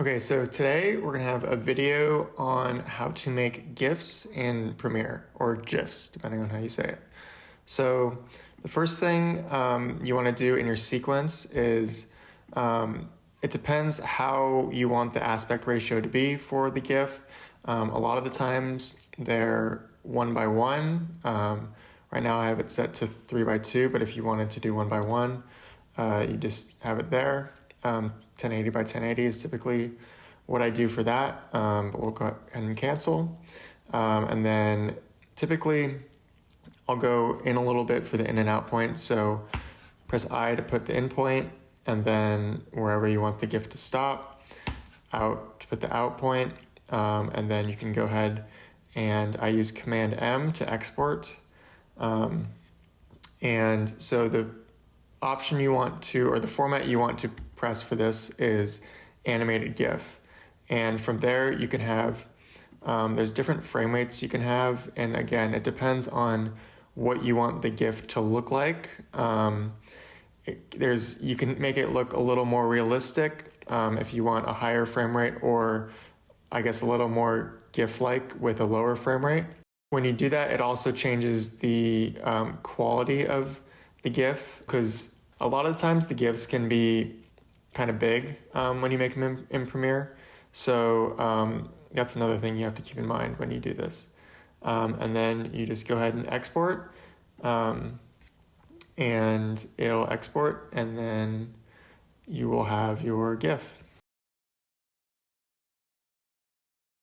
Okay, so today we're gonna have a video on how to make GIFs in Premiere, or GIFs, depending on how you say it. So the first thing you wanna do in your sequence is, it depends how you want the aspect ratio to be for the GIF. A lot of the times they're 1:1. Right now I have it set to 3:2, but if you wanted to do 1:1, you just have it there. 1080 by 1080 is typically what I do for that, but we'll go ahead and cancel. And then typically I'll go in a little bit for the in and out point. So press I to put the in point, and then wherever you want the GIF to stop, out to put the out point, and then you can go ahead and I use Command M to export. And so the option you want to, or the format you want to press for this is animated GIF. And from there you can have, there's different frame rates you can have. And again, it depends on what you want the GIF to look like. You can make it look a little more realistic if you want a higher frame rate, or I guess a little more GIF-like with a lower frame rate. When you do that, it also changes the quality of the GIF, because a lot of the times the GIFs can be kind of big when you make them in Premiere. So that's another thing you have to keep in mind when you do this. And then you just go ahead and export, and it'll export, and then you will have your GIF.